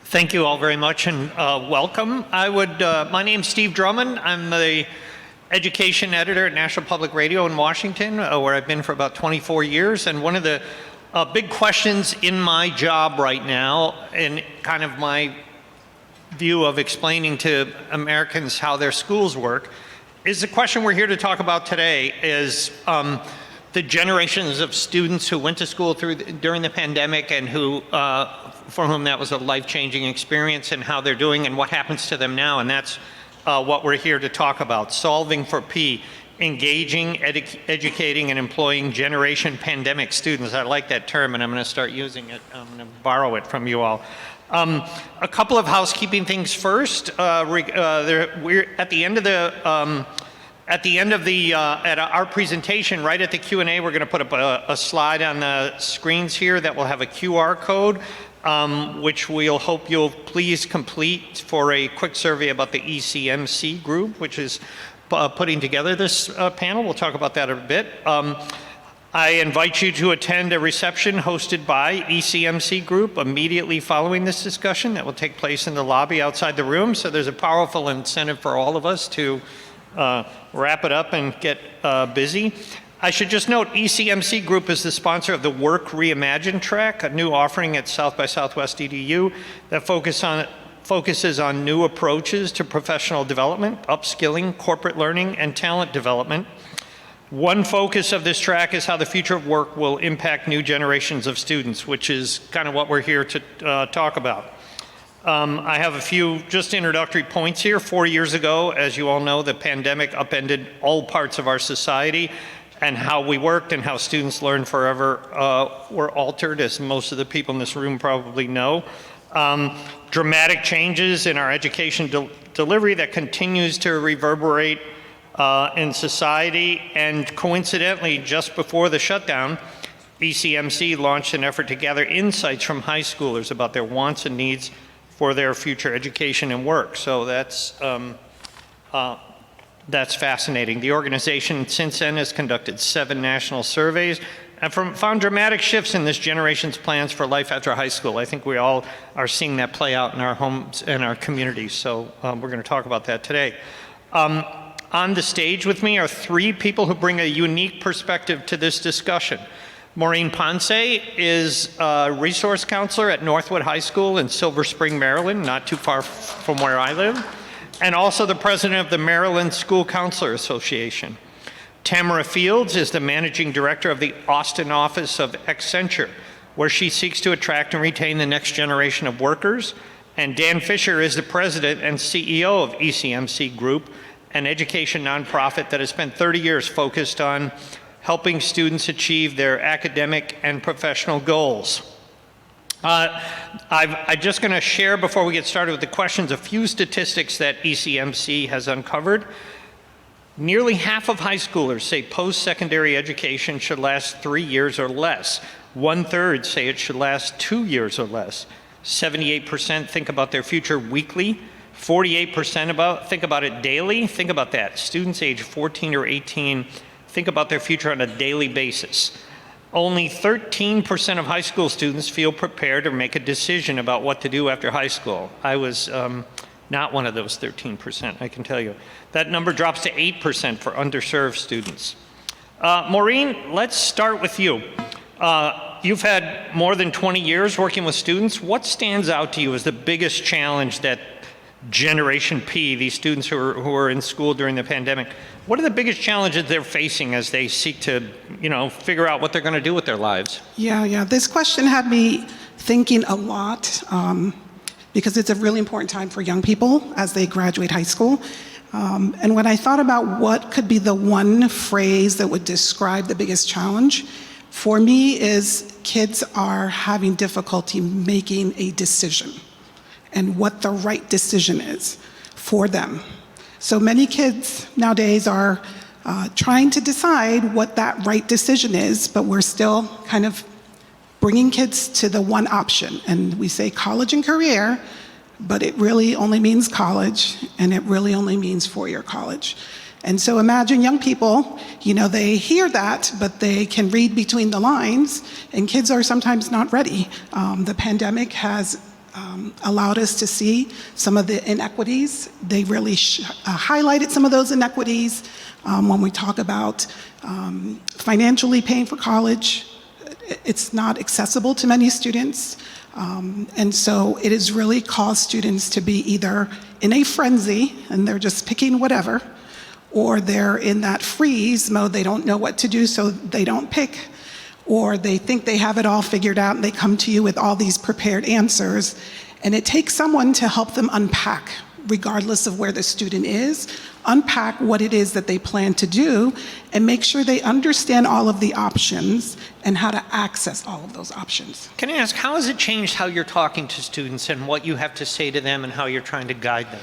Thank you all very much and welcome. My name's Steve Drummond. I'm the education editor at National Public Radio in Washington, where I've been for about 24 years. And one of the big questions in my job right now, and kind of my view of explaining to Americans how their schools work, is the question we're here to talk about today is the generations of students who went to school during the pandemic and who for whom that was a life-changing experience, and how they're doing and what happens to them now. And that's what we're here to talk about. Solving for P, engaging, educating, and employing generation pandemic students. I like that term, and I'm going to start using it. I'm going to borrow it from you all. A couple of housekeeping things first. We're at the end of our presentation, right at the Q&A, we're going to put up a slide on the screens here that will have a QR code, which we'll hope you'll please complete for a quick survey about the ECMC group, which is putting together this panel. We'll talk about that in a bit. I invite you to attend a reception hosted by ECMC Group immediately following this discussion that will take place in the lobby outside the room. So there's a powerful incentive for all of us to wrap it up and get busy. I should just note ECMC Group is the sponsor of the Work Reimagined track, a new offering at South by Southwest EDU that focuses on new approaches to professional development, upskilling, corporate learning, and talent development. One focus of this track is how the future of work will impact new generations of students, which is kind of what we're here to talk about. I have a few just introductory points here. 4 years ago, as you all know, the pandemic upended all parts of our society, and how we worked and how students learned forever were altered, as most of the people in this room probably know. Dramatic changes in our education delivery that continues to reverberate in society, and coincidentally, just before the shutdown, ECMC launched an effort to gather insights from high schoolers about their wants and needs for their future education and work. So that's fascinating. The organization since then has conducted 7 national surveys and found dramatic shifts in this generation's plans for life after high school. I think we all are seeing that play out in our homes and our communities. So we're going to talk about that today. On the stage with me are 3 people who bring a unique perspective to this discussion. Maureen Ponce is a resource counselor at Northwood High School in Silver Spring, Maryland, not too far from where I live, and also the president of the Maryland School Counselor Association. Tamara Fields is the managing director of the Austin office of Accenture, where she seeks to attract and retain the next generation of workers. And Dan Fisher is the president and CEO of ECMC Group, an education nonprofit that has spent 30 years focused on helping students achieve their academic and professional goals. I'm just going to share, before we get started with the questions, a few statistics that ECMC has uncovered. Nearly half of high schoolers say post-secondary education should last 3 years or less. 1/3 say it should last 2 years or less. 78% think about their future weekly. 48% think about it daily. Think about that. Students age 14 or 18 think about their future on a daily basis. Only 13% of high school students feel prepared or make a decision about what to do after high school. I was not one of those 13%, I can tell you. That number drops to 8% for underserved students. Maureen, let's start with you. You've had more than 20 years working with students. What stands out to you as the biggest challenge that Generation P, these students who are in school during the pandemic, what are the biggest challenges they're facing as they seek to, figure out what they're going to do with their lives? Yeah. This question had me thinking a lot because it's a really important time for young people as they graduate high school. And when I thought about what could be the one phrase that would describe the biggest challenge, for me is kids are having difficulty making a decision and what the right decision is for them. So many kids nowadays are trying to decide what that right decision is, but we're still kind of bringing kids to the one option. And we say college and career, but it really only means college, and it really only means four-year college. And so imagine young people, they hear that, but they can read between the lines, and kids are sometimes not ready. The pandemic has allowed us to see some of the inequities. They really highlighted some of those inequities when we talk about financially paying for college. It's not accessible to many students. And so it has really caused students to be either in a frenzy and they're just picking whatever, or they're in that freeze mode, they don't know what to do, so they don't pick, or they think they have it all figured out and they come to you with all these prepared answers. And it takes someone to help them unpack, regardless of where the student is, unpack what it is that they plan to do and make sure they understand all of the options and how to access all of those options. Can I ask, how has it changed how you're talking to students and what you have to say to them and how you're trying to guide them?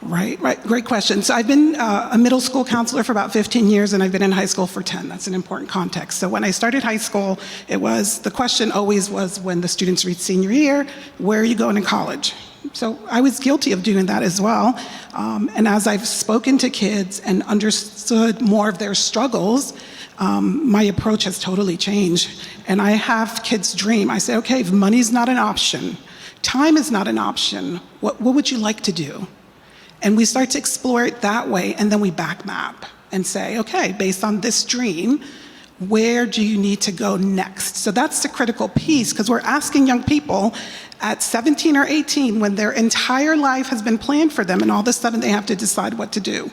Right. Great question. So I've been a middle school counselor for about 15 years, and I've been in high school for 10. That's an important context. So when I started high school, the question always was, when the students reach senior year, where are you going to college? So I was guilty of doing that as well. And as I've spoken to kids and understood more of their struggles, my approach has totally changed. And I have kids dream. I say, okay, if money's not an option, time is not an option, what would you like to do? And we start to explore it that way, and then we back map and say, okay, based on this dream, where do you need to go next? So that's the critical piece, because we're asking young people at 17 or 18, when their entire life has been planned for them, and all of a sudden they have to decide what to do.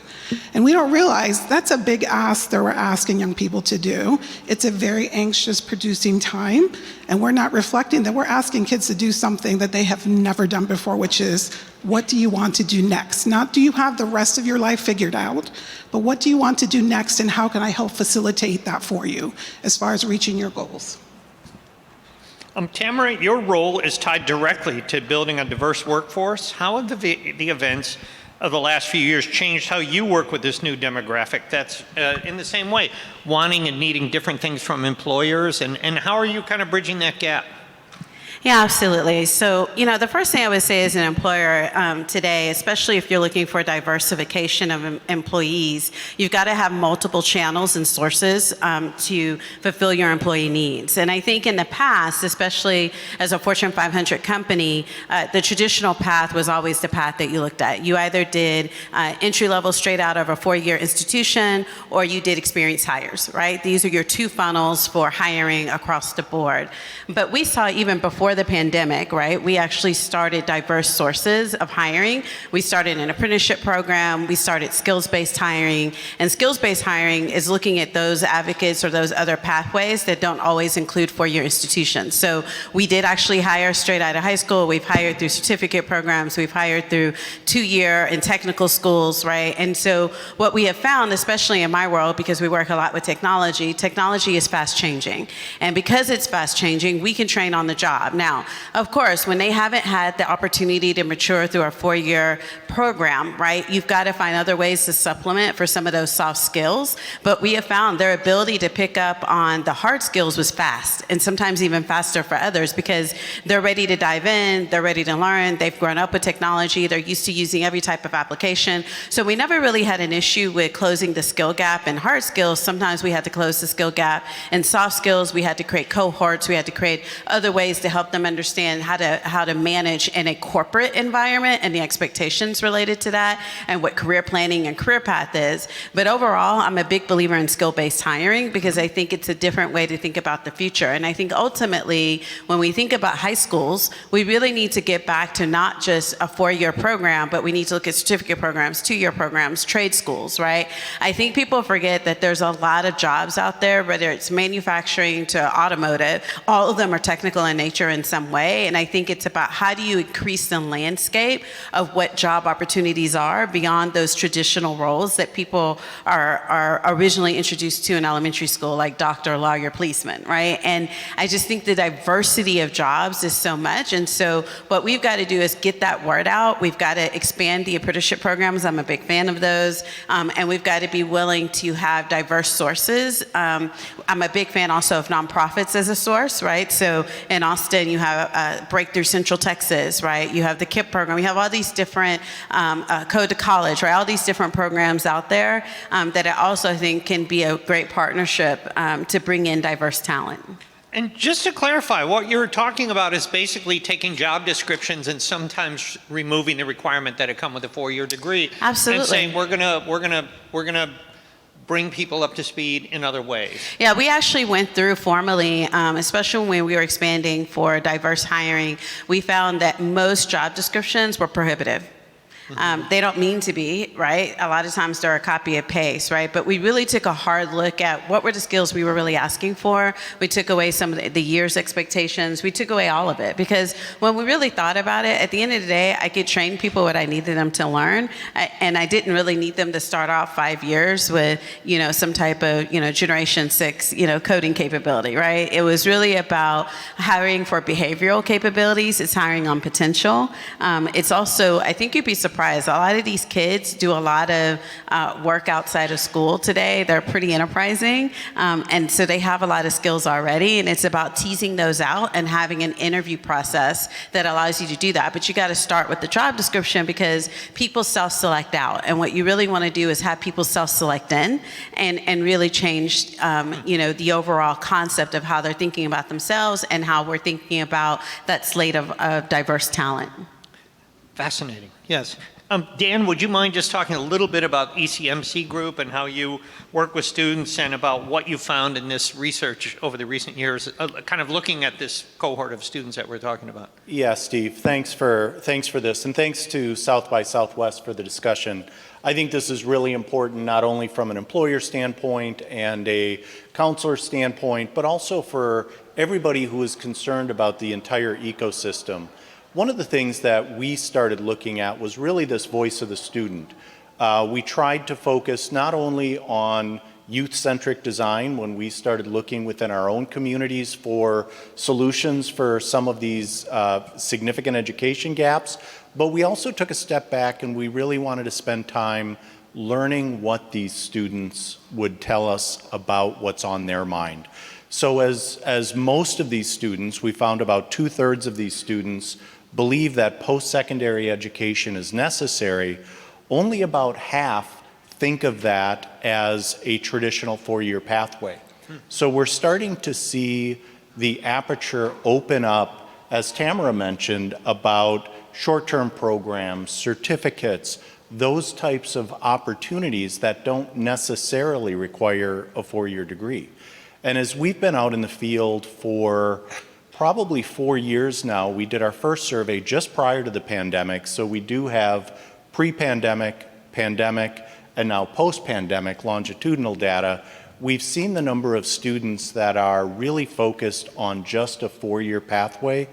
And we don't realize that's a big ask that we're asking young people to do. It's a very anxious producing time, and we're not reflecting that we're asking kids to do something that they have never done before, which is, what do you want to do next? Not do you have the rest of your life figured out, but what do you want to do next, and how can I help facilitate that for you as far as reaching your goals? Tamara, your role is tied directly to building a diverse workforce. How have the events of the last few years changed how you work with this new demographic that's in the same way, wanting and needing different things from employers, and how are you kind of bridging that gap? Yeah, absolutely. So, the first thing I would say as an employer today, especially if you're looking for diversification of employees, you've got to have multiple channels and sources to fulfill your employee needs. And I think in the past, especially as a Fortune 500 company, the traditional path was always the path that you looked at. You either did entry level straight out of a 4-year institution, or you did experienced hires, right? These are your two funnels for hiring across the board. But we saw even before the pandemic, right, we actually started diverse sources of hiring. We started an apprenticeship program. We started skills-based hiring. And skills-based hiring is looking at those advocates or those other pathways that don't always include 4-year institutions. So we did actually hire straight out of high school. We've hired through certificate programs. We've hired through 2-year and technical schools, right? And so what we have found, especially in my world, because we work a lot with technology is fast changing. And because it's fast changing, we can train on the job. Now, of course, when they haven't had the opportunity to mature through a 4-year program, right, you've got to find other ways to supplement for some of those soft skills. But we have found their ability to pick up on the hard skills was fast, and sometimes even faster for others, because they're ready to dive in, they're ready to learn, they've grown up with technology, they're used to using every type of application. So we never really had an issue with closing the skill gap in hard skills. Sometimes we had to close the skill gap in soft skills. We had to create cohorts. We had to create other ways to help them understand how to manage in a corporate environment and the expectations related to that, and what career planning and career path is. But overall, I'm a big believer in skill-based hiring, because I think it's a different way to think about the future. And I think ultimately, when we think about high schools, we really need to get back to not just a 4-year program, but we need to look at certificate programs, 2-year programs, trade schools, right? I think people forget that there's a lot of jobs out there, whether it's manufacturing to automotive, all of them are technical in nature in some way. And I think it's about, how do you increase the landscape of what job opportunities are beyond those traditional roles that people are originally introduced to in elementary school, like doctor, lawyer, policeman, right? And I just think the diversity of jobs is so much. And so what we've got to do is get that word out. We've got to expand the apprenticeship programs. I'm a big fan of those. And we've got to be willing to have diverse sources. I'm a big fan also of nonprofits as a source, right? So in Austin, you have Breakthrough Central Texas, right? You have the KIP program. You have all these different Code to College, right? All these different programs out there that I also think can be a great partnership to bring in diverse talent. And just to clarify, what you're talking about is basically taking job descriptions and sometimes removing the requirement that it come with a 4-year degree. Absolutely. And saying we're gonna bring people up to speed in other ways. Yeah, we actually went through formally, especially when we were expanding for diverse hiring, we found that most job descriptions were prohibitive. They don't mean to be, right? A lot of times they're a copy and paste, right? But we really took a hard look at what were the skills we were really asking for. We took away some of the year's expectations. We took away all of it because when we really thought about it, at the end of the day, I could train people what I needed them to learn. And I didn't really need them to start off 5 years with, some type of, Generation 6, coding capability, right? It was really about hiring for behavioral capabilities. It's hiring on potential. It's also, I think you'd be surprised. A lot of these kids do a lot of work outside of school today. They're pretty enterprising, and so they have a lot of skills already, and it's about teasing those out and having an interview process that allows you to do that. But you got to start with the job description because people self-select out, and what you really want to do is have people self-select in and really change the overall concept of how they're thinking about themselves and how we're thinking about that slate of diverse talent. Fascinating, yes. Dan, would you mind just talking a little bit about ECMC Group and how you work with students and about what you found in this research over the recent years, kind of looking at this cohort of students that we're talking about? Yeah, Steve, thanks for this, and thanks to South by Southwest for the discussion. I think this is really important, not only from an employer standpoint and a counselor standpoint, but also for everybody who is concerned about the entire ecosystem. One of the things that we started looking at was really this voice of the student. We tried to focus not only on youth-centric design when we started looking within our own communities for solutions for some of these significant education gaps, but we also took a step back and we really wanted to spend time learning what these students would tell us about what's on their mind. So as most of these students, we found about 2/3 of these students believe that post-secondary education is necessary. Only about half think of that as a traditional 4-year pathway. So we're starting to see the aperture open up, as Tamara mentioned, about short-term programs, certificates, those types of opportunities that don't necessarily require a 4-year degree. And as we've been out in the field for probably 4 years now, we did our first survey just prior to the pandemic, so we do have pre-pandemic, pandemic, and now post-pandemic longitudinal data. We've seen the number of students that are really focused on just a 4-year pathway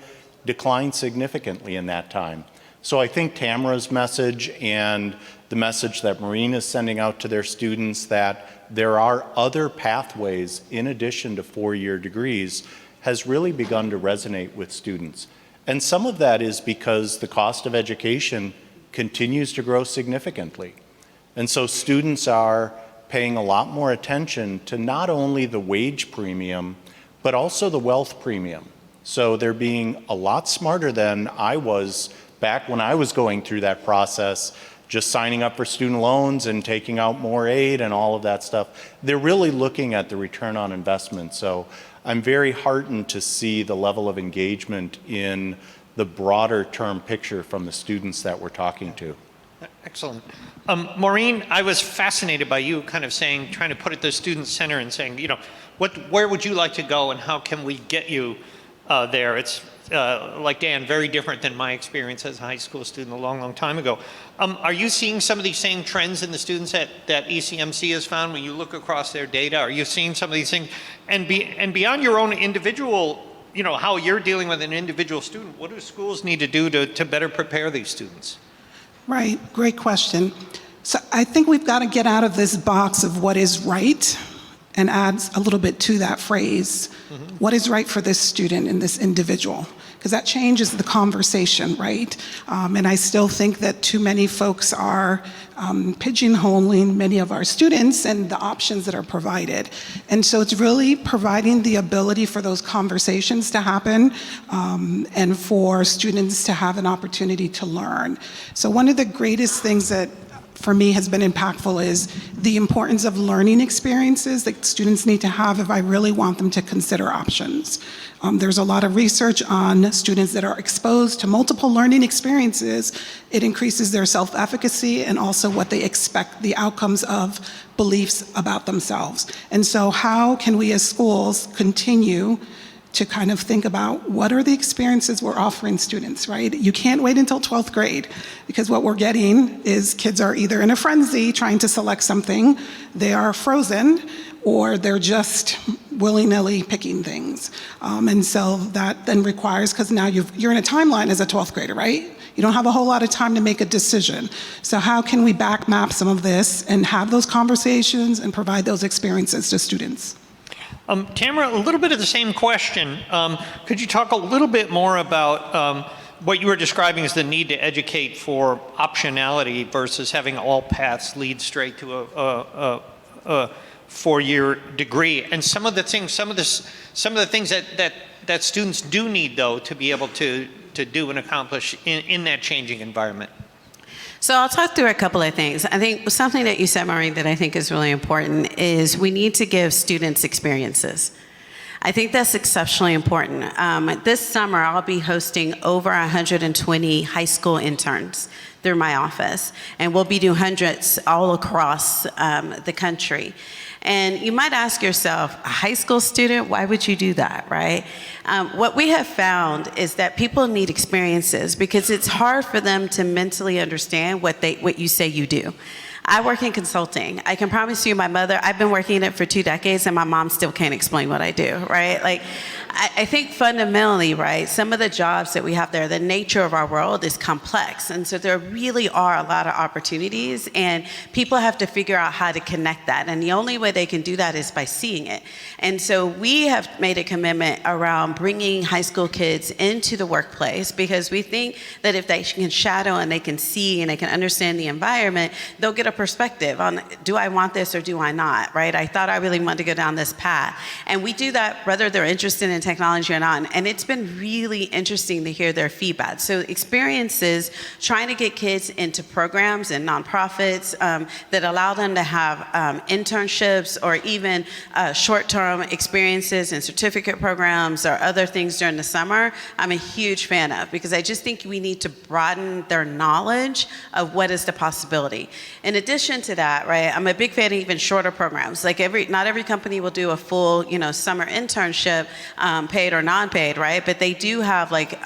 decline significantly in that time. So I think Tamara's message and the message that Maureen is sending out to their students that there are other pathways in addition to 4-year degrees has really begun to resonate with students. And some of that is because the cost of education continues to grow significantly. And so students are paying a lot more attention to not only the wage premium, but also the wealth premium. So they're being a lot smarter than I was back when I was going through that process, just signing up for student loans and taking out more aid and all of that stuff. They're really looking at the return on investment. So I'm very heartened to see the level of engagement in the broader term picture from the students that we're talking to. Excellent. Maureen, I was fascinated by you kind of saying, trying to put it the student center and saying, where would you like to go and how can we get you there? It's like Dan, very different than my experience as a high school student a long, long time ago. Are you seeing some of these same trends in the students that ECMC has found when you look across their data? Are you seeing some of these things? And beyond your own individual, how you're dealing with an individual student, what do schools need to do to better prepare these students? Right, great question. So I think we've got to get out of this box of what is right and add a little bit to that phrase. What is right for this student and this individual? Because that changes the conversation, right? And I still think that too many folks are pigeonholing many of our students and the options that are provided. And so it's really providing the ability for those conversations to happen and for students to have an opportunity to learn. So one of the greatest things that for me has been impactful is the importance of learning experiences that students need to have if I really want them to consider options. There's a lot of research on students that are exposed to multiple learning experiences. It increases their self-efficacy and also what they expect, the outcomes of beliefs about themselves. And so how can we as schools continue to kind of think about what are the experiences we're offering students, right? You can't wait until 12th grade, because what we're getting is kids are either in a frenzy trying to select something, they are frozen, or they're just willy-nilly picking things. And so that then requires, because now you're in a timeline as a 12th grader, right? You don't have a whole lot of time to make a decision. So how can we back map some of this and have those conversations and provide those experiences to students? Tamara, a little bit of the same question. Could you talk a little bit more about what you were describing as the need to educate for optionality versus having all paths lead straight to a four-year degree, and some of the things that students do need, though, to be able to do and accomplish in that changing environment? So I'll talk through a couple of things. I think something that you said, Maureen, that I think is really important is we need to give students experiences. I think that's exceptionally important. This summer, I'll be hosting over 120 high school interns through my office, and we'll be doing hundreds all across the country. And you might ask yourself, a high school student, why would you do that, right? What we have found is that people need experiences because it's hard for them to mentally understand what you say you do. I work in consulting. I can promise you my mother, I've been working in it for 2 decades and my mom still can't explain what I do, right? Like, I think fundamentally, right, some of the jobs that we have there, the nature of our world is complex. And so there really are a lot of opportunities and people have to figure out how to connect that. And the only way they can do that is by seeing it. And so we have made a commitment around bringing high school kids into the workplace because we think that if they can shadow and they can see and they can understand the environment, they'll get a perspective on, do I want this or do I not, right? I thought I really wanted to go down this path. And we do that whether they're interested in technology or not. And it's been really interesting to hear their feedback. So experiences, trying to get kids into programs and nonprofits that allow them to have internships or even short-term experiences and certificate programs or other things during the summer, I'm a huge fan of because I just think we need to broaden their knowledge of what is the possibility. In addition to that, right, I'm a big fan of even shorter programs. Like not every company will do a full, summer internship, paid or non-paid, right? But they do have like,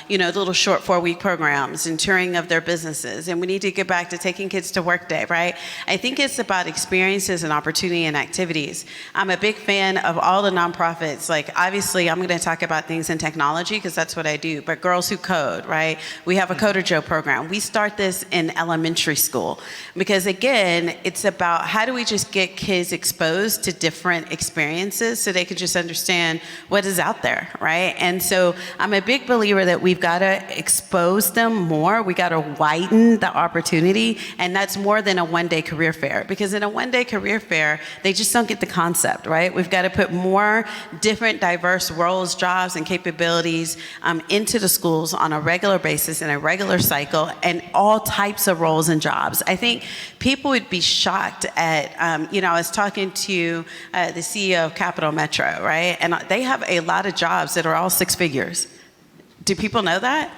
little short 4-week programs and touring of their businesses. And we need to get back to taking kids to work day, right? I think it's about experiences and opportunity and activities. I'm a big fan of all the nonprofits. Like, obviously, I'm going to talk about things in technology because that's what I do. But Girls Who Code, right? We have a Coder Joe program. We start this in elementary school because, again, it's about how do we just get kids exposed to different experiences so they can just understand what is out there, right? And so I'm a big believer that we've got to expose them more. We got to widen the opportunity, and that's more than a one-day career fair. Because in a one-day career fair, they just don't get the concept, right? We've got to put more different, diverse roles, jobs, and capabilities into the schools on a regular basis in a regular cycle, and all types of roles and jobs. I think people would be shocked at, I was talking to the CEO of Capital Metro, right? And they have a lot of jobs that are all 6 figures. Do people know that?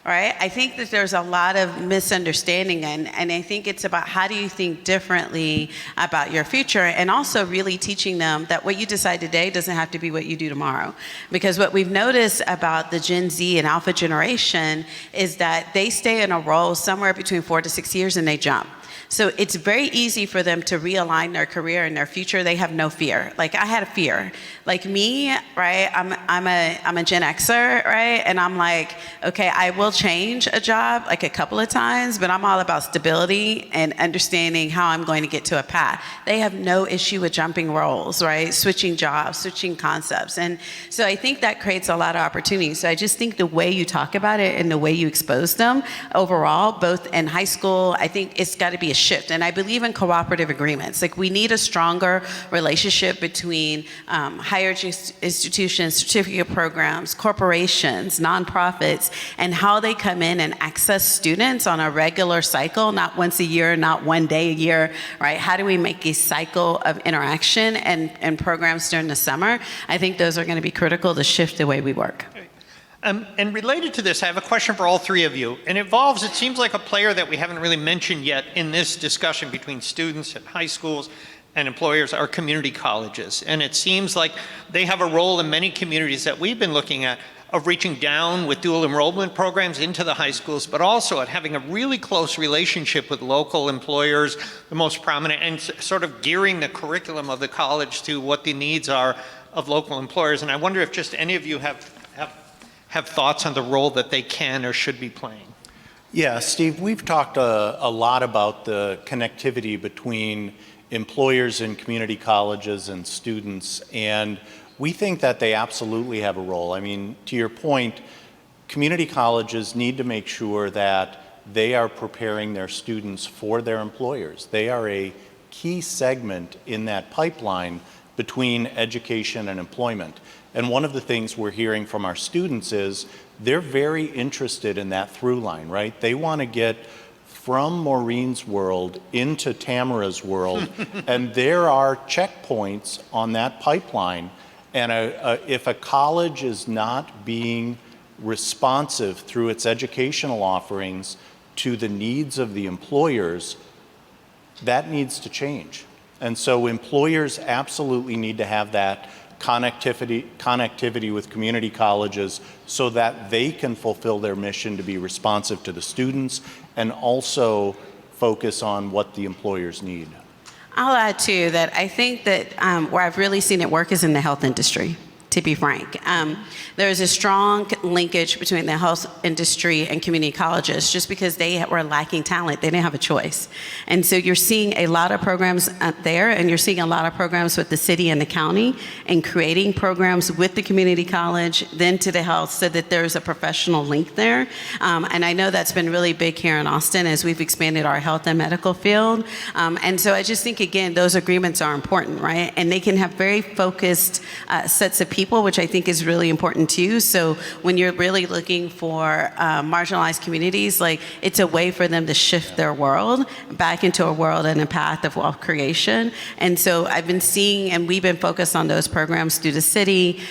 Right? I think that there's a lot of misunderstanding, and I think it's about how do you think differently about your future, and also really teaching them that what you decide today doesn't have to be what you do tomorrow. Because what we've noticed about the Gen Z and Alpha generation is that they stay in a role somewhere between 4 to 6 years and they jump. So it's very easy for them to realign their career and their future. They have no fear. Like, I had a fear. Like me, right? I'm a Gen Xer, right? And I'm like, okay, I will change a job like a couple of times, but I'm all about stability and understanding how I'm going to get to a path. They have no issue with jumping roles, right? Switching jobs, switching concepts. And so I think that creates a lot of opportunities. So I just think the way you talk about it and the way you expose them overall, both in high school, I think it's got to be be a shift. And I believe in cooperative agreements. Like, we need a stronger relationship between higher institutions, certificate programs, corporations, nonprofits, and how they come in and access students on a regular cycle, not once a year, not one day a year, right? How do we make a cycle of interaction and programs during the summer? I think those are going to be critical to shift the way we work. And related to this, I have a question for all three of you. And it involves, it seems like a player that we haven't really mentioned yet in this discussion between students and high schools and employers are community colleges. And it seems like they have a role in many communities that we've been looking at of reaching down with dual enrollment programs into the high schools, but also at having a really close relationship with local employers, the most prominent, and sort of gearing the curriculum of the college to what the needs are of local employers. And I wonder if just any of you have thoughts on the role that they can or should be playing. Yeah, Steve, we've talked a lot about the connectivity between employers and community colleges and students, and we think that they absolutely have a role. I mean, to your point, community colleges need to make sure that they are preparing their students for their employers. They are a key segment in that pipeline between education and employment. And one of the things we're hearing from our students is they're very interested in that through line, right? They want to get from Maureen's world into Tamara's world, and there are checkpoints on that pipeline. And if a college is not being responsive through its educational offerings to the needs of the employers, that needs to change. And so employers absolutely need to have that connectivity with community colleges so that they can fulfill their mission to be responsive to the students and also focus on what the employers need. I'll add too that I think that where I've really seen it work is in the health industry, to be frank. There's a strong linkage between the health industry and community colleges just because they were lacking talent. They didn't have a choice. And so you're seeing a lot of programs there, and you're seeing a lot of programs with the city and the county and creating programs with the community college, then to the health, so that there's a professional link there. And I know that's been really big here in Austin as we've expanded our health and medical field. And so I just think, again, those agreements are important, right? And they can have very focused sets of people, which I think is really important too. So when you're really looking for marginalized communities, like, it's a way for them to shift their world back into a world and a path of wealth creation. And so I've been seeing, and we've been focused on those programs through the city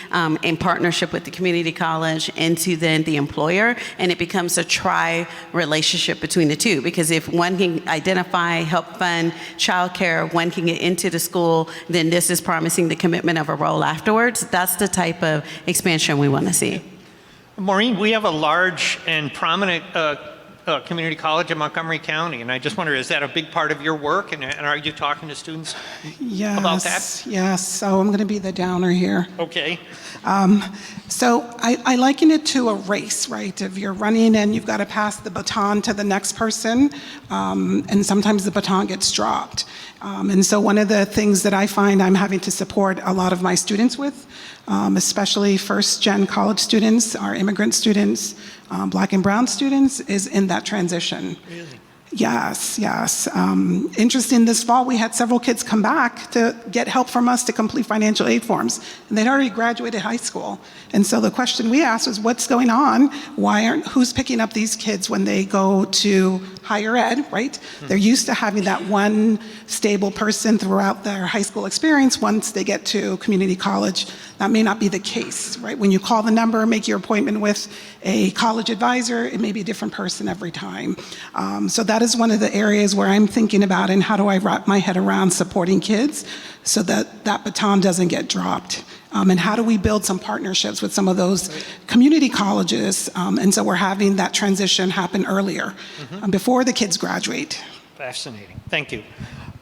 in partnership with the community college into then the employer, and it becomes a relationship between the two, because if one can identify, help fund childcare, one can get into the school, then this is promising the commitment of a role afterwards. That's the type of expansion we want to see. Maureen, we have a large and prominent community college in Montgomery County, and I just wonder, is that a big part of your work, and are you talking to students about that? Yes, so I'm going to be the downer here. Okay. So I liken it to a race, right? If you're running and you've got to pass the baton to the next person, and sometimes the baton gets dropped. And so one of the things that I find I'm having to support a lot of my students with, especially first-gen college students, our immigrant students, Black and brown students, is in that transition. Really? Yes. Interesting, this fall we had several kids come back to get help from us to complete financial aid forms, and they'd already graduated high school. And so the question we asked was, what's going on? Who's picking up these kids when they go to higher ed, right? They're used to having that one stable person throughout their high school experience. Once they get to community college, that may not be the case, right? When you call the number, make your appointment with a college advisor, it may be a different person every time. So that is one of the areas where I'm thinking about, and how do I wrap my head around supporting kids so that that baton doesn't get dropped? And how do we build some partnerships with some of those community colleges? And so we're having that transition happen earlier, before the kids graduate. Fascinating. Thank you.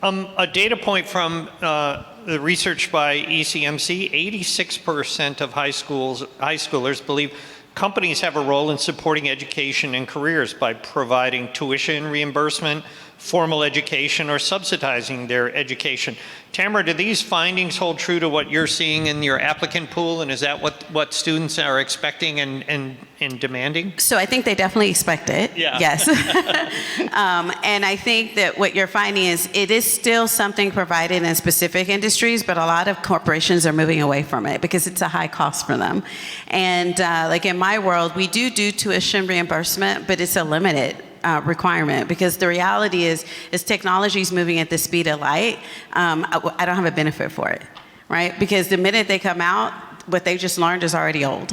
A data point from the research by ECMC, 86% of high schoolers believe companies have a role in supporting education and careers by providing tuition reimbursement, formal education or subsidizing their education. Tamara, do these findings hold true to what you're seeing in your applicant pool, and is that what students are expecting and demanding? So I think they definitely expect it. Yeah. Yes. And I think that what you're finding is it is still something provided in specific industries, but a lot of corporations are moving away from it because it's a high cost for them. And like in my world, we do tuition reimbursement, but it's a limited requirement, because the reality is technology is moving at the speed of light. I don't have a benefit for it, right? Because the minute they come out, what they just learned is already old,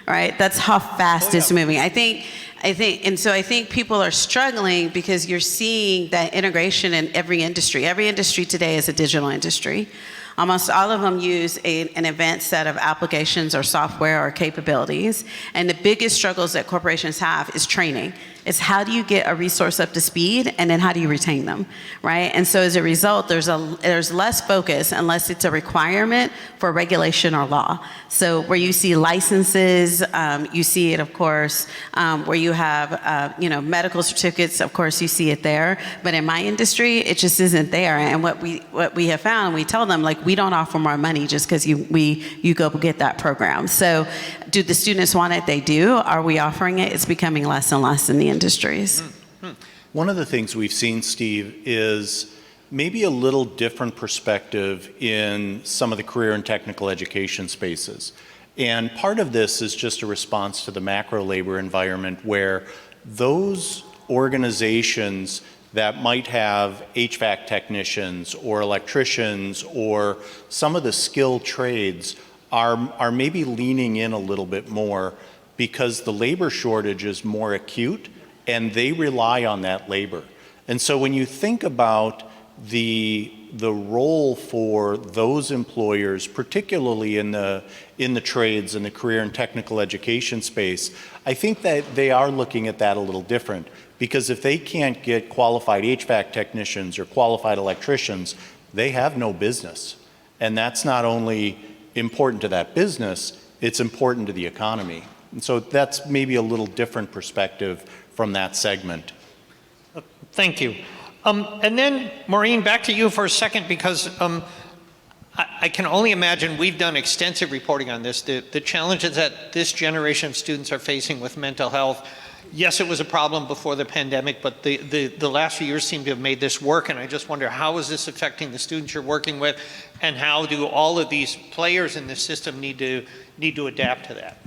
right? That's how fast it's moving. I think people are struggling because you're seeing that integration in every industry. Every industry today is a digital industry. Almost all of them use an advanced set of applications or software or capabilities. And the biggest struggles that corporations have is training. It's how do you get a resource up to speed, and then how do you retain them, right? And so as a result, there's less focus unless it's a requirement for regulation or law. So where you see licenses, you see it, of course, where you have, medical certificates, of course, you see it there. But in my industry, it just isn't there. And what we have found, we tell them, like, we don't offer more money just because you go get that program. So do the students want it? They do. Are we offering it? It's becoming less and less in the industries. One of the things we've seen, Steve, is maybe a little different perspective in some of the career and technical education spaces. And part of this is just a response to the macro labor environment, where those organizations that might have HVAC technicians or electricians or some of the skilled trades are maybe leaning in a little bit more, because the labor shortage is more acute and they rely on that labor. And so when you think about the role for those employers, particularly in the trades and the career and technical education space, I think that they are looking at that a little different. Because if they can't get qualified HVAC technicians or qualified electricians, they have no business. And that's not only important to that business, it's important to the economy. And so that's maybe a little different perspective from that segment. Thank you. And then, Maureen, back to you for a second, because I can only imagine, we've done extensive reporting on this, the challenges that this generation of students are facing with mental health. Yes, it was a problem before the pandemic, but the last few years seem to have made this work, and I just wonder, how is this affecting the students you're working with, and how do all of these players in the system need to adapt to that?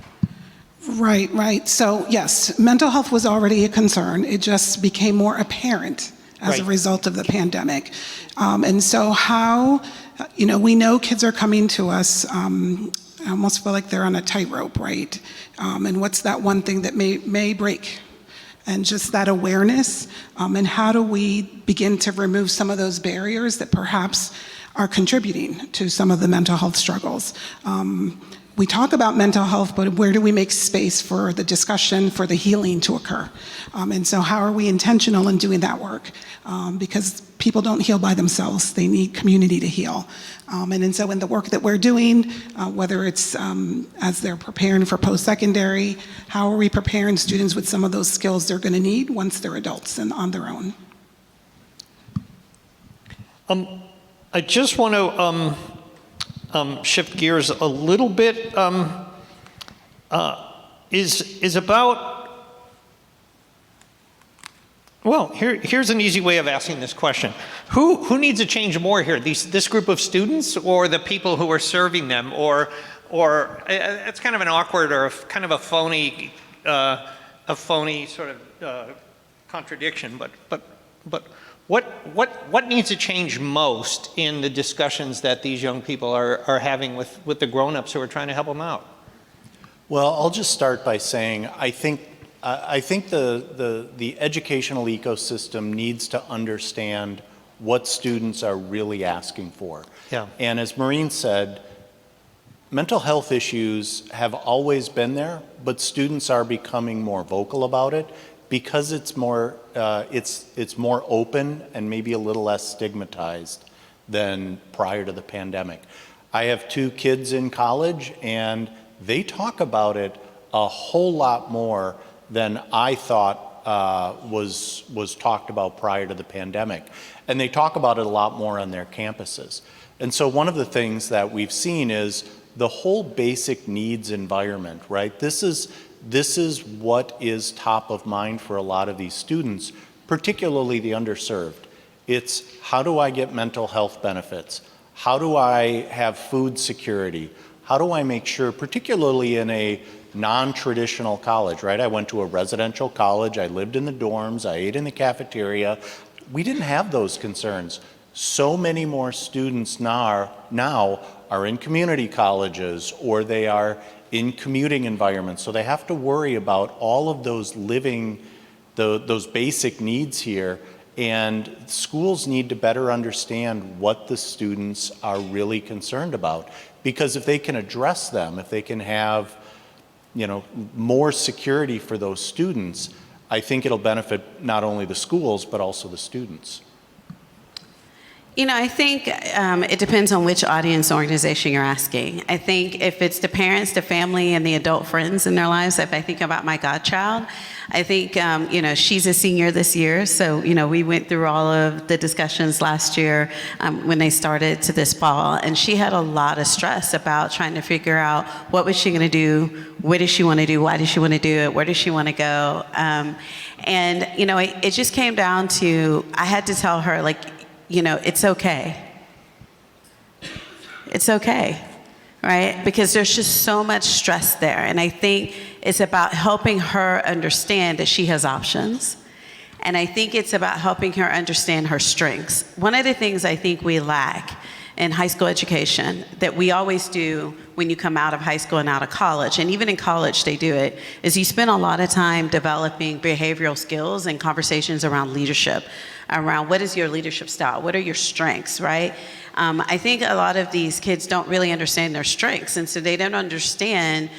Right. So yes, mental health was already a concern. It just became more apparent as a result of the pandemic. And so how, we know kids are coming to us, I almost feel like they're on a tightrope, right? And what's that one thing that may break? And just that awareness, and how do we begin to remove some of those barriers that perhaps are contributing to some of the mental health struggles? We talk about mental health, but where do we make space for the discussion, for the healing to occur? And so how are we intentional in doing that work? Because people don't heal by themselves. They need community to heal. And so in the work that we're doing, whether it's as they're preparing for post-secondary, how are we preparing students with some of those skills they're going to need once they're adults and on their own? I just want to shift gears a little bit, is about, well, here's an easy way of asking this question. Who needs to change more here? This group of students, or the people who are serving them, or it's kind of an awkward or kind of a phony sort of contradiction, but what needs to change most in the discussions that these young people are having with the grown-ups who are trying to help them out? Well, I'll just start by saying I think the educational ecosystem needs to understand what students are really asking for. Yeah. And as Maureen said, mental health issues have always been there, but students are becoming more vocal about it, because it's more open and maybe a little less stigmatized than prior to the pandemic. I have 2 kids in college, and they talk about it a whole lot more than I thought was talked about prior to the pandemic. And they talk about it a lot more on their campuses. And so one of the things that we've seen is the whole basic needs environment, right? This is what is top of mind for a lot of these students, particularly the underserved. It's how do I get mental health benefits? How do I have food security? How do I make sure, particularly in a non-traditional college, right? I went to a residential college, I lived in the dorms, I ate in the cafeteria. We didn't have those concerns. So many more students now are in community colleges, or they are in commuting environments. So they have to worry about all of those those basic needs here. And schools need to better understand what the students are really concerned about. Because if they can address them, if they can have, more security for those students, I think it'll benefit not only the schools, but also the students. I think it depends on which audience organization you're asking. I think if it's the parents, the family, and the adult friends in their lives, if I think about my godchild, I think, she's a senior this year. So, we went through all of the discussions last year when they started to this fall. And she had a lot of stress about trying to figure out what was she going to do, what does she want to do, why does she want to do it, where does she want to go. It just came down to, I had to tell her, it's okay. It's okay, right? Because there's just so much stress there. And I think it's about helping her understand that she has options. And I think it's about helping her understand her strengths. One of the things I think we lack in high school education that we always do when you come out of high school and out of college, and even in college they do it, is you spend a lot of time developing behavioral skills and conversations around leadership, around what is your leadership style, what are your strengths, right? I think a lot of these kids don't really understand their strengths, and so they don't understand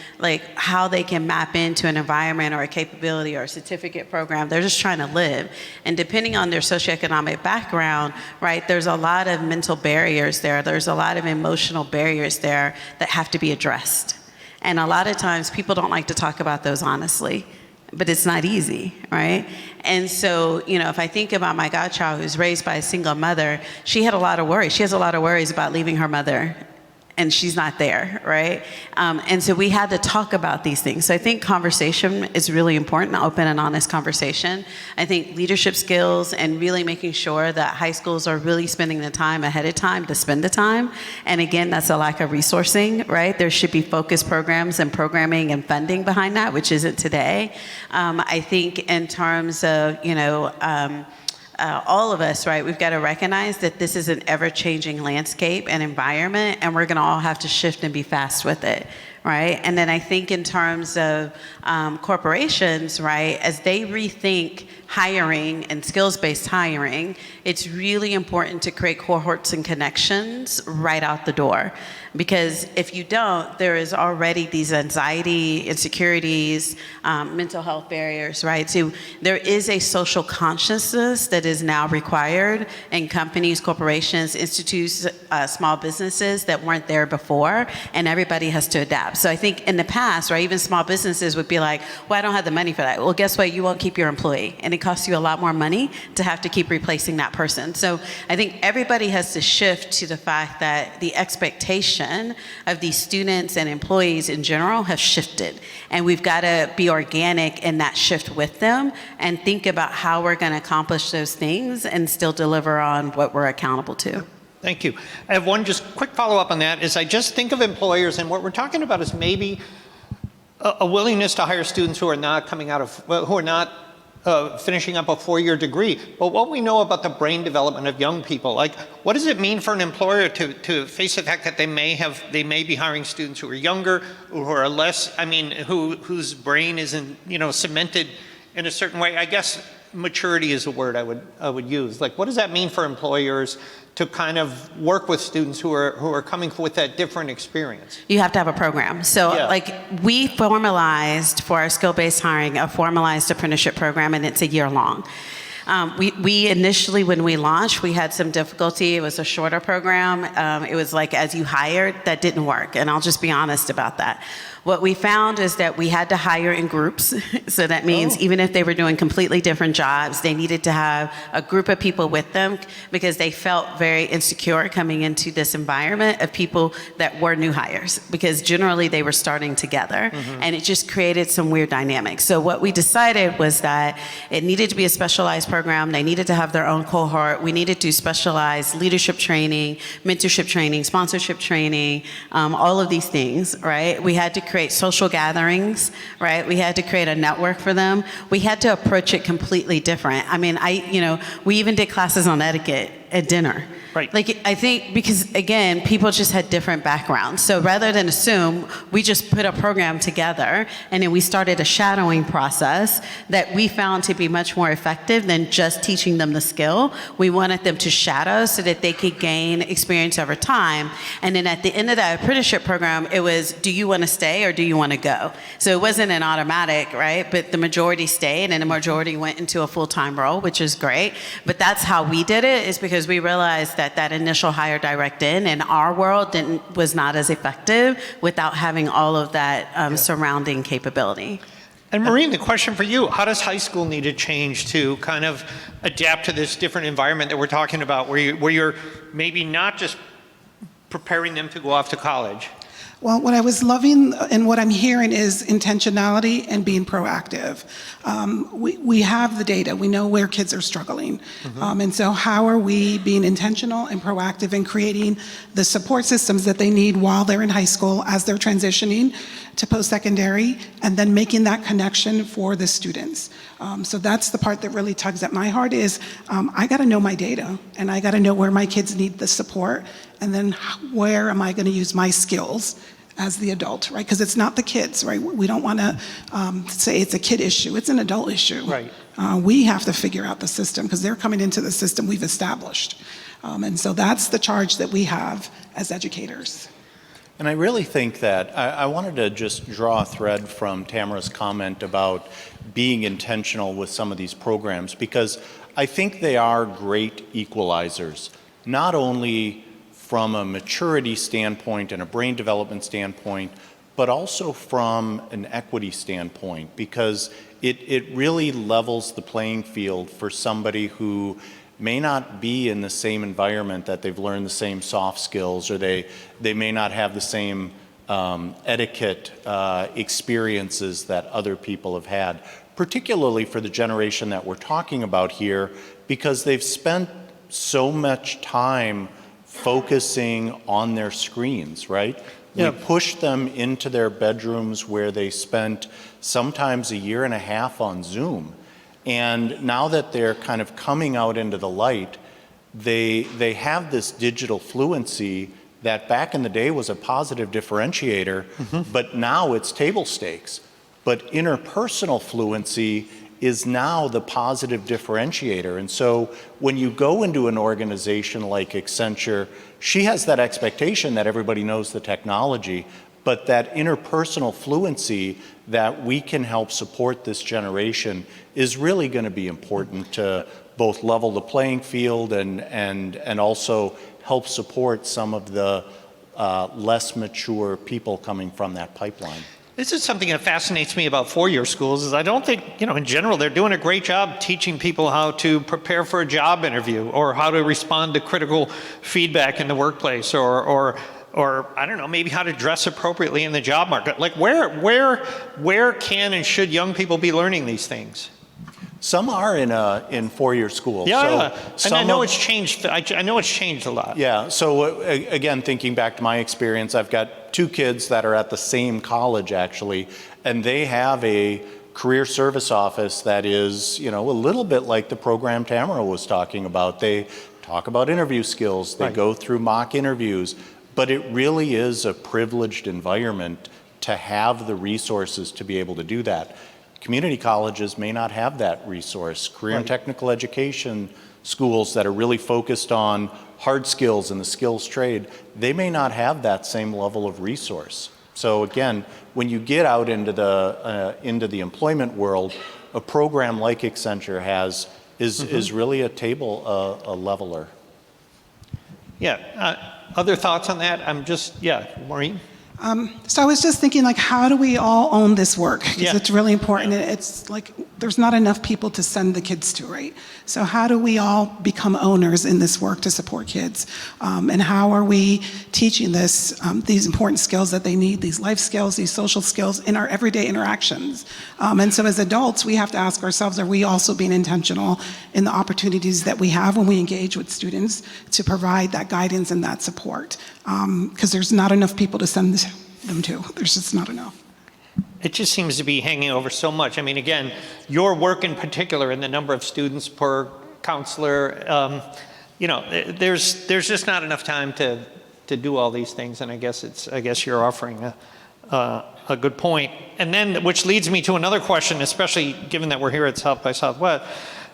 how they can map into an environment or a capability or a certificate program. They're just trying to live. And depending on their socioeconomic background, right, there's a lot of mental barriers there. There's a lot of emotional barriers there that have to be addressed. And a lot of times people don't like to talk about those honestly, but it's not easy, right? And so, if I think about my godchild who's raised by a single mother, she had a lot of worries. She has a lot of worries about leaving her mother, and she's not there, right? And so we had to talk about these things. So I think conversation is really important, open and honest conversation. I think leadership skills and really making sure that high schools are really spending the time ahead of time to spend the time. And again, that's a lack of resourcing, right? There should be focused programs and programming and funding behind that, which isn't today. I think in terms of, all of us, right, we've got to recognize that this is an ever-changing landscape and environment, and we're going to all have to shift and be fast with it, right? And then I think in terms of corporations, right, as they rethink hiring and skills-based hiring, it's really important to create cohorts and connections right out the door. Because if you don't, there is already these anxiety, insecurities, mental health barriers, right? So there is a social consciousness that is now required in companies, corporations, institutes, small businesses that weren't there before, and everybody has to adapt. So I think in the past, right, even small businesses would be like, well, I don't have the money for that. Well, guess what? You won't keep your employee, and it costs you a lot more money to have to keep replacing that person. So I think everybody has to shift to the fact that the expectation of these students and employees in general have shifted, and we've got to be organic in that shift with them and think about how we're going to accomplish those things and still deliver on what we're accountable to. Thank you. I have one just quick follow-up on that. Is I just think of employers, and what we're talking about is maybe a willingness to hire students who are not coming out of, who are not finishing up a 4-year degree. But what we know about the brain development of young people, what does it mean for an employer to face the fact that they may be hiring students who are younger, who are less, whose brain isn't, cemented in a certain way? I guess maturity is a word I would use. What does that mean for employers to kind of work with students who are coming with that different experience? You have to have a program. So we formalized for our skill-based hiring a formalized apprenticeship program, and it's a year long. We initially, when we launched, we had some difficulty. It was a shorter program. It was as you hired, that didn't work, and I'll just be honest about that. What we found is that we had to hire in groups. So that means even if they were doing completely different jobs, they needed to have a group of people with them because they felt very insecure coming into this environment of people that were new hires, because generally they were starting together, and it just created some weird dynamics. So what we decided was that it needed to be a specialized program. They needed to have their own cohort. We needed to specialize leadership training, mentorship training, sponsorship training, all of these things, right? We had to create social gatherings, right? We had to create a network for them. We had to approach it completely different. I mean, we even did classes on etiquette at dinner. Right. Like, I think because, again, people just had different backgrounds. So rather than assume, we just put a program together, and then we started a shadowing process that we found to be much more effective than just teaching them the skill. We wanted them to shadow so that they could gain experience over time. And then at the end of that apprenticeship program, it was, do you want to stay or do you want to go? So it wasn't an automatic, right? But the majority stayed, and the majority went into a full-time role, which is great. But that's how we did it, is because we realized that initial hire direct in our world was not as effective without having all of that surrounding capability. And Maureen, the question for you, how does high school need to change to kind of adapt to this different environment that we're talking about, where you're maybe not just preparing them to go off to college? Well, what I was loving and what I'm hearing is intentionality and being proactive. We have the data. We know where kids are struggling. And so how are we being intentional and proactive in creating the support systems that they need while they're in high school, as they're transitioning to post-secondary, and then making that connection for the students. So that's the part that really tugs at my heart is I got to know my data, and I got to know where my kids need the support, and then where am I going to use my skills as the adult, right? Because it's not the kids, right? We don't want to say it's a kid issue. It's an adult issue. Right. We have to figure out the system because they're coming into the system we've established. And so that's the charge that we have as educators. And I really think that I wanted to just draw a thread from Tamara's comment about being intentional with some of these programs, because I think they are great equalizers, not only from a maturity standpoint and a brain development standpoint, but also from an equity standpoint, because it really levels the playing field for somebody who may not be in the same environment, that they've learned the same soft skills, or they may not have the same etiquette experiences that other people have had, particularly for the generation that we're talking about here, because they've spent so much time focusing on their screens, right? Yeah. We pushed them into their bedrooms where they spent sometimes a year and a half on Zoom. And now that they're kind of coming out into the light, they have this digital fluency that back in the day was a positive differentiator, but now it's table stakes. But interpersonal fluency is now the positive differentiator. And so when you go into an organization like Accenture, she has that expectation that everybody knows the technology, but that interpersonal fluency that we can help support this generation is really going to be important to both level the playing field and also help support some of the less mature people coming from that pipeline. This is something that fascinates me about four-year schools, is I don't think, in general, they're doing a great job teaching people how to prepare for a job interview, or how to respond to critical feedback in the workplace, or I don't know, maybe how to dress appropriately in the job market. Like, where can and should young people be learning these things? Some are in four-year schools. Yeah, and I know it's changed. I know it's changed a lot. Yeah, so again, thinking back to my experience, I've got two kids that are at the same college, actually, and they have a career service office that is, a little bit like the program Tamara was talking about. They talk about interview skills, they go through mock interviews, but it really is a privileged environment to have the resources to be able to do that. Community colleges may not have that resource. Career and technical education schools that are really focused on hard skills and the skills trade, they may not have that same level of resource. So again, when you get out into the employment world, a program like Accenture is really a leveler. Yeah. Other thoughts on that? Maureen? So I was just thinking, like, how do we all own this work? Because Yeah. it's really important. It's like there's not enough people to send the kids to, right? So how do we all become owners in this work to support kids? And how are we teaching these important skills that they need, these life skills, these social skills in our everyday interactions? And so as adults, we have to ask ourselves, are we also being intentional in the opportunities that we have when we engage with students to provide that guidance and that support? Because there's not enough people to send them to. There's just not enough. It just seems to be hanging over so much. I mean, again, your work in particular and the number of students per counselor, you know, there's just not enough time to do all these things. And I guess you're offering a good point. And then, which leads me to another question, especially given that we're here at South by Southwest.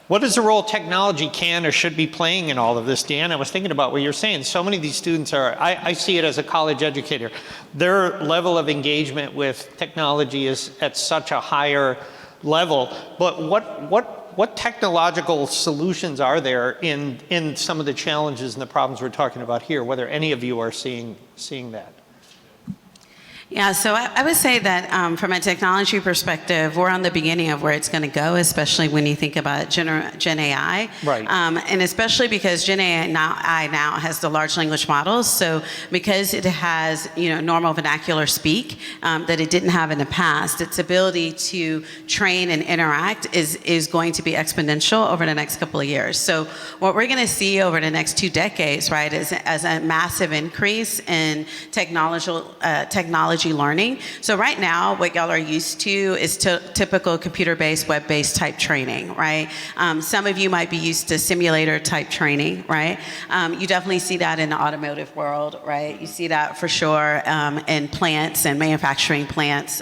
What is the role technology can or should be playing in all of this? Dan, I was thinking about what you're saying. So many of these students are, I see it as a college educator. Their level of engagement with technology is at such a higher level. But what technological solutions are there in some of the challenges and the problems we're talking about here, whether any of you are seeing that? Yeah, so I would say that from a technology perspective, we're on the beginning of where it's going to go, especially when you think about Gen AI. Right. And especially because Gen AI now has the large language models. So because it has, you know, normal vernacular speak that it didn't have in the past, its ability to train and interact is going to be exponential over the next couple of years. So what we're going to see over the next 2 decades, right, is as a massive increase in technology learning. So right now, what y'all are used to is typical computer-based, web-based type training, right? Some of you might be used to simulator type training, right? You definitely see that in the automotive world, right? You see that for sure in plants and manufacturing plants.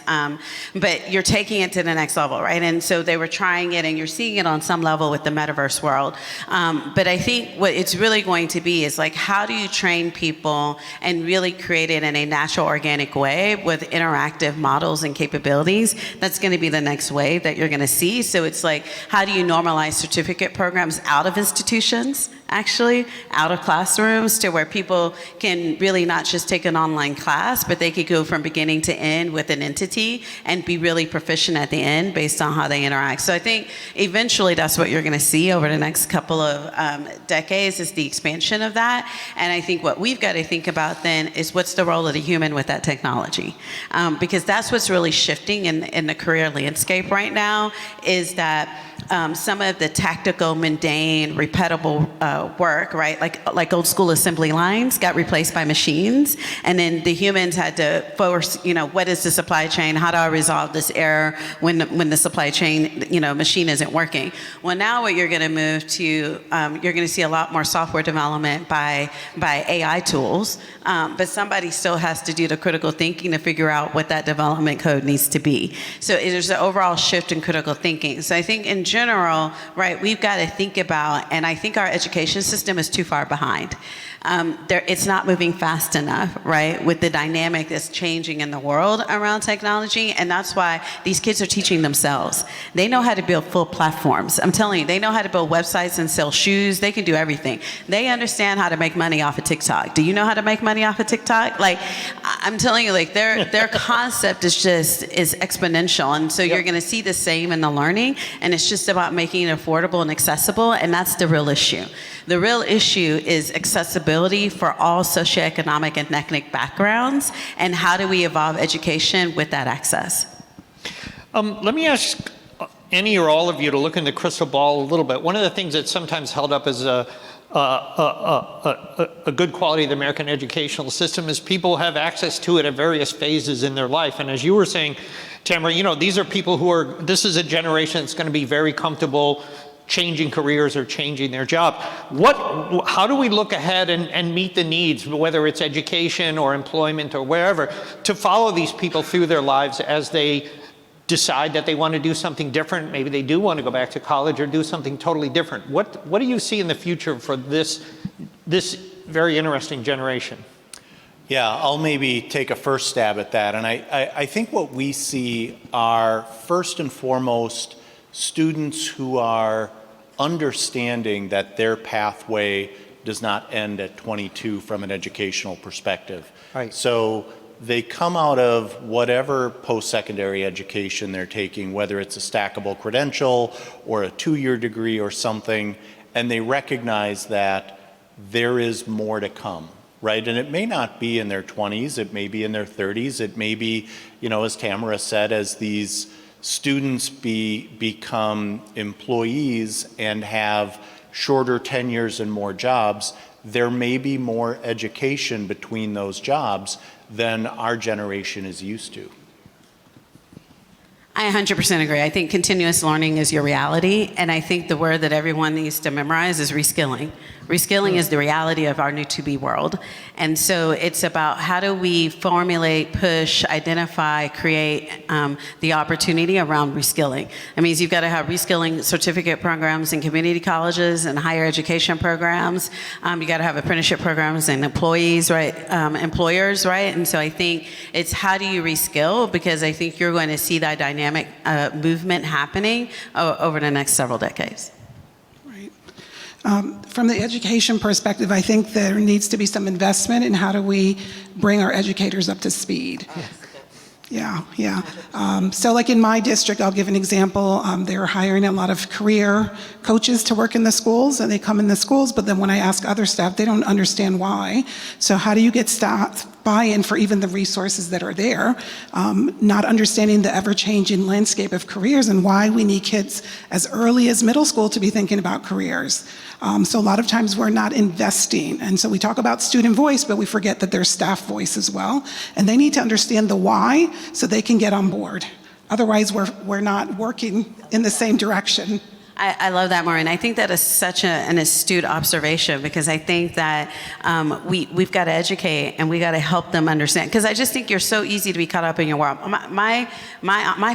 But you're taking it to the next level, right? And so they were trying it, and you're seeing it on some level with the metaverse world. But I think what it's really going to be is like, how do you train people and really create it in a natural, organic way with interactive models and capabilities? That's going to be the next wave that you're going to see. So it's like, how do you normalize certificate programs out of institutions, actually, out of classrooms, to where people can really not just take an online class, but they could go from beginning to end with an entity and be really proficient at the end based on how they interact. So I think eventually that's what you're going to see over the next couple of decades, is the expansion of that. And I think what we've got to think about then is, what's the role of the human with that technology? Because that's what's really shifting in the career landscape right now, is that some of the tactical, mundane, repeatable work, right, like old school assembly lines, got replaced by machines, and then the humans had to force, you know, what is the supply chain? How do I resolve this error when the supply chain, you know, machine isn't working? Well, now what you're going to move to, you're going to see a lot more software development by AI tools, but somebody still has to do the critical thinking to figure out what that development code needs to be. So there's an overall shift in critical thinking. So I think in general, right, we've got to think about, and I think our education system is too far behind. It's not moving fast enough, right, with the dynamic that's changing in the world around technology, and that's why these kids are teaching themselves. They know how to build full platforms. I'm telling you, they know how to build websites and sell shoes. They can do everything. They understand how to make money off of TikTok. Do you know how to make money off of TikTok? Like, I'm telling you, like, their concept is exponential, and so you're going to see the same in the learning, and it's just about making it affordable and accessible, and that's the real issue. The real issue is accessibility for all socioeconomic and ethnic backgrounds, and how do we evolve education with that access? Let me ask any or all of you to look in the crystal ball a little bit. One of the things that's sometimes held up as a good quality of the American educational system is people have access to it at various phases in their life. And as you were saying, Tamara, you know, these are people this is a generation that's going to be very comfortable changing careers or changing their job. How do we look ahead and meet the needs, whether it's education or employment or wherever, to follow these people through their lives as they decide that they want to do something different? Maybe they do want to go back to college or do something totally different. What do you see in the future for this very interesting generation? Yeah, I'll maybe take a first stab at that. And I think what we see are, first and foremost, students who are understanding that their pathway does not end at 22 from an educational perspective. Right. So they come out of whatever post-secondary education they're taking, whether it's a stackable credential or a 2-year degree or something, and they recognize that there is more to come, right? And it may not be in their 20s, it may be in their 30s, it may be, you know, as Tamara said, as these students become employees and have shorter tenures and more jobs, there may be more education between those jobs than our generation is used to. I 100% agree. I think continuous learning is your reality, and I think the word that everyone needs to memorize is reskilling. Reskilling is the reality of our new to-be world. And so it's about how do we formulate, push, identify, create the opportunity around reskilling. That means you've got to have reskilling certificate programs in community colleges and higher education programs. You got to have apprenticeship programs and employees, right? Employers, right? And so I think it's how do you reskill, because I think you're going to see that dynamic movement happening over the next several decades. From the education perspective, I think there needs to be some investment in how do we bring our educators up to speed. Yeah. So like in my district, I'll give an example. They're hiring a lot of career coaches to work in the schools, and they come in the schools, but then when I ask other staff, they don't understand why. So how do you get staff buy-in for even the resources that are there, not understanding the ever-changing landscape of careers and why we need kids as early as middle school to be thinking about careers. So a lot of times we're not investing. And so we talk about student voice, but we forget that there's staff voice as well. And they need to understand the why so they can get on board. Otherwise, we're not working in the same direction. I love that, Maureen. I think that is such an astute observation, because I think that we've got to educate and we got to help them understand. Because I just think you're so easy to be caught up in your world. My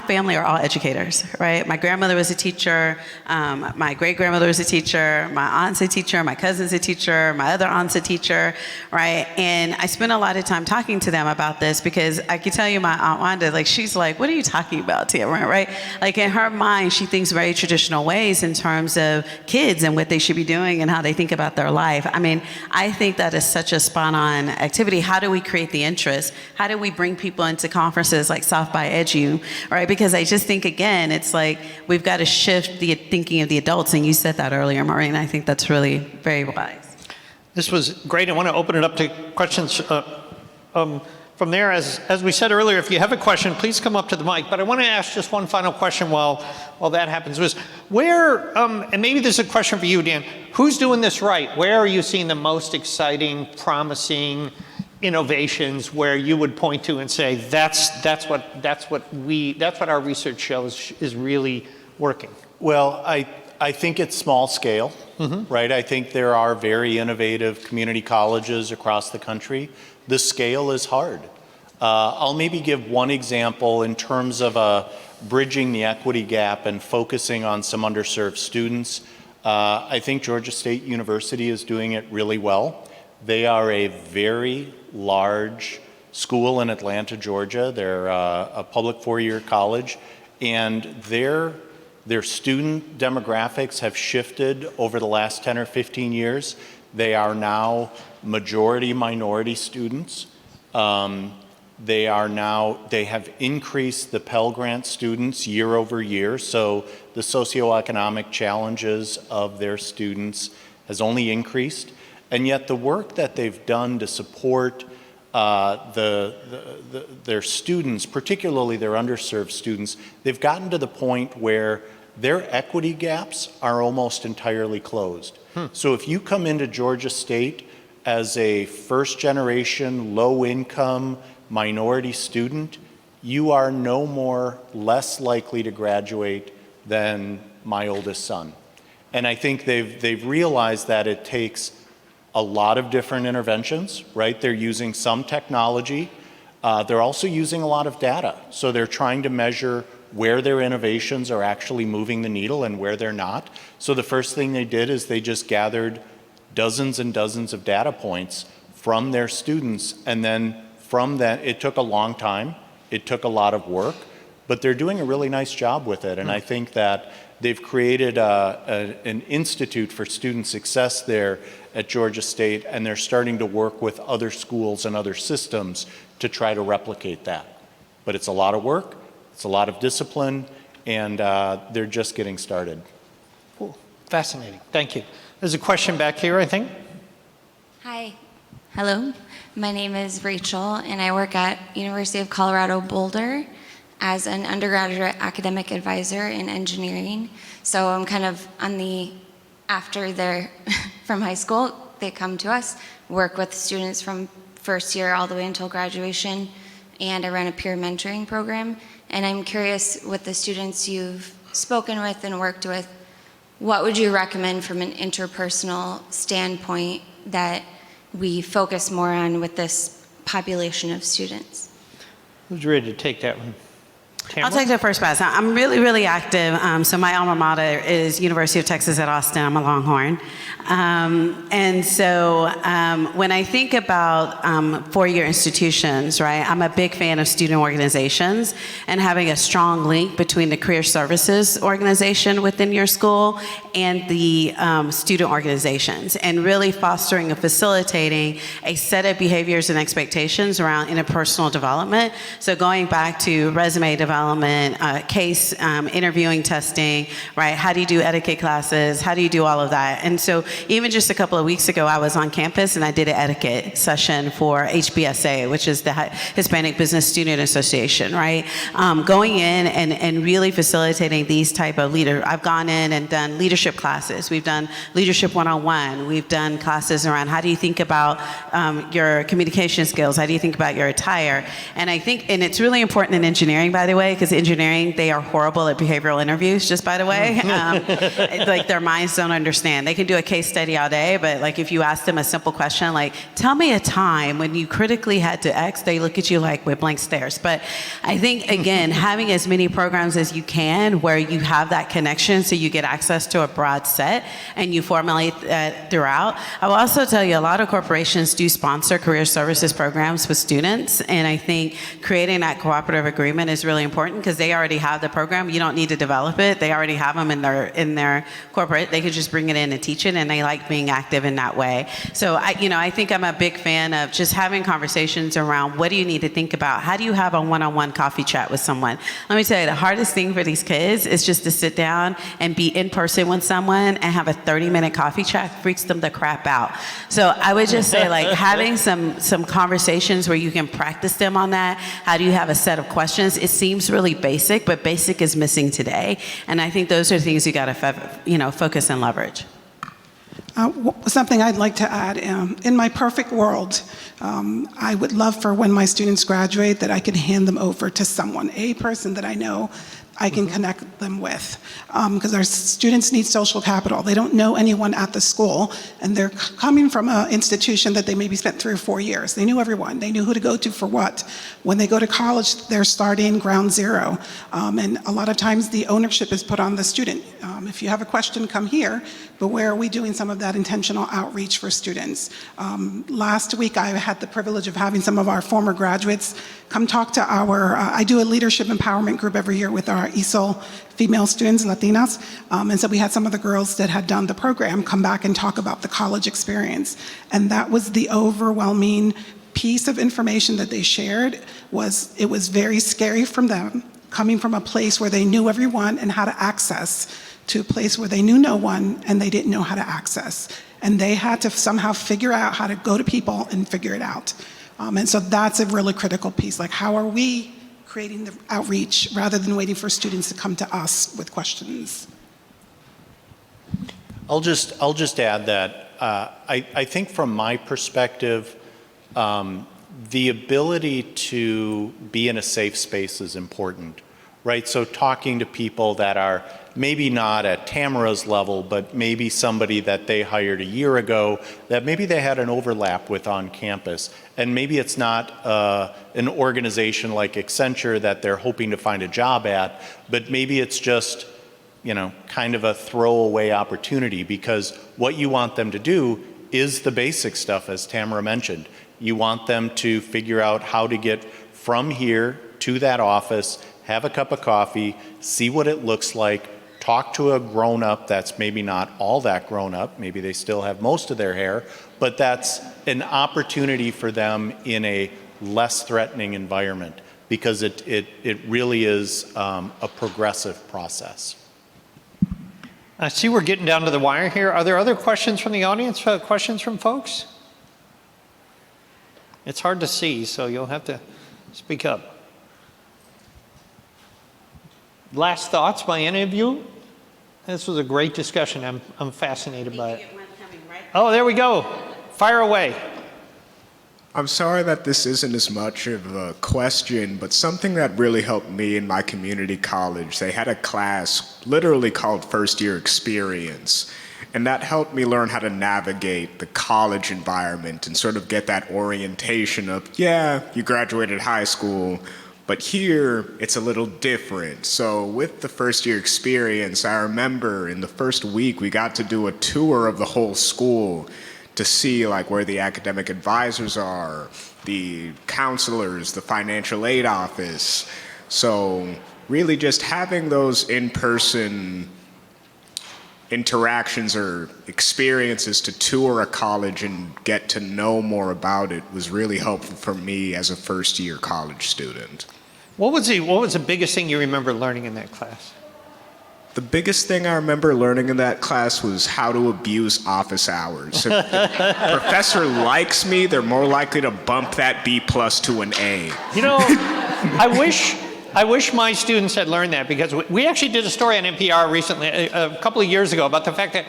family are all educators, right? My grandmother was a teacher. My great-grandmother was a teacher. My aunt's a teacher. My cousin's a teacher. My other aunt's a teacher, right? And I spent a lot of time talking to them about this, because I can tell you my Aunt Wanda, like, she's like, what are you talking about, Tamara, right? Like, in her mind, she thinks very traditional ways in terms of kids and what they should be doing and how they think about their life. I mean, I think that is such a spot-on activity. How do we create the interest? How do we bring people into conferences like South by EDU, right? Because I just think, again, it's like we've got to shift the thinking of the adults, and you said that earlier, Maureen. I think that's really very wise. This was great. I want to open it up to questions from there. As we said earlier, if you have a question, please come up to the mic. But I want to ask just one final question while that happens, was where, and maybe this is a question for you, Dan, who's doing this right? Where are you seeing the most exciting, promising innovations where you would point to and say, that's what our research shows is really working? Well, I think it's small scale, right? I think there are very innovative community colleges across the country. The scale is hard. I'll maybe give one example in terms of bridging the equity gap and focusing on some underserved students. I think Georgia State University is doing it really well. They are a very large school in Atlanta, Georgia. They're a public 4-year college, and their student demographics have shifted over the last 10 or 15 years. They are now majority minority students. They have increased the Pell Grant students year over year, so the socioeconomic challenges of their students has only increased. And yet the work that they've done to support their students, particularly their underserved students, they've gotten to the point where their equity gaps are almost entirely closed. So if you come into Georgia State as a first-generation, low-income, minority student, you are no more less likely to graduate than my oldest son. And I think they've realized that it takes a lot of different interventions, right? They're using some technology. They're also using a lot of data. So they're trying to measure where their innovations are actually moving the needle and where they're not. So the first thing they did is they just gathered dozens and dozens of data points from their students, and then from that, it took a long time, it took a lot of work, but they're doing a really nice job with it. And I think that they've created an institute for student success there at Georgia State, and they're starting to work with other schools and other systems to try to replicate that. But it's a lot of work, it's a lot of discipline, and they're just getting started. Cool. Fascinating. Thank you. There's a question back here, I think. Hi. Hello. My name is Rachel, and I work at University of Colorado Boulder as an undergraduate academic advisor in engineering. So I'm kind of on the, after they're from high school, they come to us, work with students from first year all the way until graduation, and I run a peer mentoring program. And I'm curious, with the students you've spoken with and worked with, what would you recommend from an interpersonal standpoint that we focus more on with this population of students? Who's ready to take that one? Tamara? I'll take the first pass. I'm really, really active. So my alma mater is University of Texas at Austin. I'm a Longhorn. And so when I think about four-year institutions, right, I'm a big fan of student organizations and having a strong link between the career services organization within your school and the student organizations, and really fostering and facilitating a set of behaviors and expectations around interpersonal development. So going back to resume development, case interviewing, testing, right? How do you do etiquette classes? How do you do all of that? And so even just a couple of weeks ago, I was on campus and I did an etiquette session for HBSA, which is the Hispanic Business Student Association, right? Going in and really facilitating these type of I've gone in and done leadership classes. We've done leadership 101. We've done classes around how do you think about your communication skills? How do you think about your attire? And I think, and it's really important in engineering, by the way, because engineering, they are horrible at behavioral interviews, just by the way. It's like their minds don't understand. They can do a case study all day, but like if you ask them a simple question, like, tell me a time when you critically had to X, they look at you like with blank stares. But I think, again, having as many programs as you can where you have that connection so you get access to a broad set and you formulate that throughout. I will also tell you a lot of corporations do sponsor career services programs with students, and I think creating that cooperative agreement is really important because they already have the program. You don't need to develop it. They already have them in their corporate. They could just bring it in and teach it, and they like being active in that way. So I think I'm a big fan of just having conversations around what do you need to think about? How do you have a one-on-one coffee chat with someone? Let me tell you, the hardest thing for these kids is just to sit down and be in person with someone and have a 30-minute coffee chat freaks them the crap out. So I would just say, like, having some conversations where you can practice them on that. How do you have a set of questions? It seems really basic, but basic is missing today. And I think those are things you got to focus and leverage. Something I'd like to add, in my perfect world, I would love for when my students graduate that I can hand them over to someone, a person that I know I can connect them with. Because our students need social capital. They don't know anyone at the school, and they're coming from an institution that they maybe spent 3 or 4 years. They knew everyone. They knew who to go to for what. When they go to college, they're starting ground zero. And a lot of times the ownership is put on the student. If you have a question, come here. But where are we doing some of that intentional outreach for students? Last week, I had the privilege of having some of our former graduates come talk to I do a leadership empowerment group every year with our ESOL female students, Latinas. And so we had some of the girls that had done the program come back and talk about the college experience. And that was the overwhelming piece of information that they shared. It was very scary from them, coming from a place where they knew everyone and how to access, to a place where they knew no one and they didn't know how to access. And they had to somehow figure out how to go to people and figure it out. And so that's a really critical piece. Like, how are we creating the outreach rather than waiting for students to come to us with questions? I'll just add that I think from my perspective, the ability to be in a safe space is important, right? So talking to people that are maybe not at Tamara's level, but maybe somebody that they hired a year ago that maybe they had an overlap with on campus. And maybe it's not an organization like Accenture that they're hoping to find a job at, but maybe it's just, kind of a throwaway opportunity, because what you want them to do is the basic stuff, as Tamara mentioned. You want them to figure out how to get from here to that office, have a cup of coffee, see what it looks like, talk to a grown-up that's maybe not all that grown-up, maybe they still have most of their hair, but that's an opportunity for them in a less threatening environment, because it really is a progressive process. I see we're getting down to the wire here. Are there other questions from the audience? Questions from folks? It's hard to see, so you'll have to speak up. Last thoughts by any of you? This was a great discussion. I'm fascinated by it. Oh, there we go. Fire away. I'm sorry that this isn't as much of a question, but something that really helped me in my community college, they had a class literally called First Year Experience. And that helped me learn how to navigate the college environment and sort of get that orientation of, yeah, you graduated high school, but here it's a little different. So with the First Year Experience, I remember in the first week we got to do a tour of the whole school to see like where the academic advisors are, the counselors, the financial aid office. So really just having those in-person interactions or experiences to tour a college and get to know more about it was really helpful for me as a first-year college student. What was the biggest thing you remember learning in that class? The biggest thing I remember learning in that class was how to abuse office hours. If the professor likes me, they're more likely to bump that B+ to an A. You know, I wish my students had learned that, because we actually did a story on NPR recently, a couple of years ago, about the fact that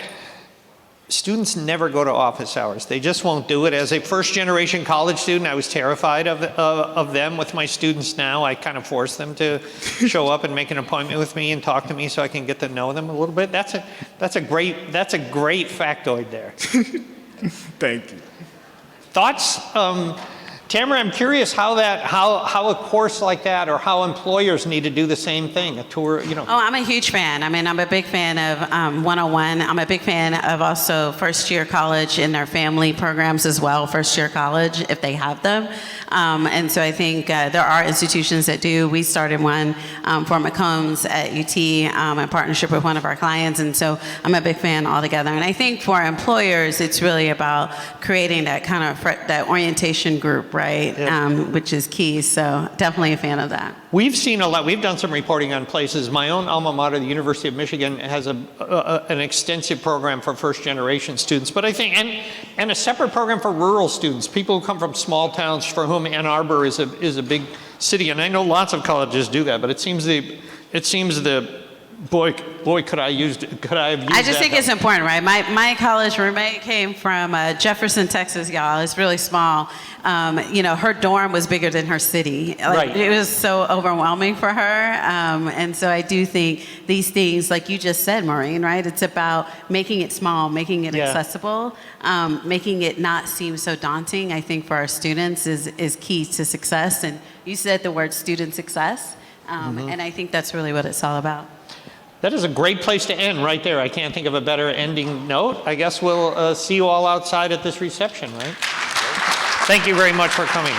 students never go to office hours. They just won't do it. As a first-generation college student, I was terrified of them. With my students now, I kind of force them to show up and make an appointment with me and talk to me so I can get to know them a little bit. That's a great factoid there. Thank you. Thoughts? Tamara, I'm curious how a course like that, or how employers need to do the same thing, a tour, you know. Oh, I'm a huge fan. I mean, I'm a big fan of 101. I'm a big fan of also first-year college in their family programs as well, first-year college, if they have them. And so I think there are institutions that do. We started one for McCombs at UT in partnership with one of our clients. And so I'm a big fan altogether. And I think for employers, it's really about creating that kind of that orientation group, right? Which is key. So definitely a fan of that. We've seen a lot. We've done some reporting on places. My own alma mater, the University of Michigan, has an extensive program for first-generation students. But I think, and a separate program for rural students, people who come from small towns, for whom Ann Arbor is a big city. And I know lots of colleges do that. But it seems boy, could I have used that. I just think it's important, right? My college roommate came from Jefferson, Texas, y'all. It's really small. Her dorm was bigger than her city. Right. It was so overwhelming for her. And so I do think these things, like you just said, Maureen, right? It's about making it small, making it accessible, making it not seem so daunting, I think, for our students is key to success. And you said the word student success. And I think that's really what it's all about. That is a great place to end right there. I can't think of a better ending note. I guess we'll see you all outside at this reception, right? Thank you very much for coming.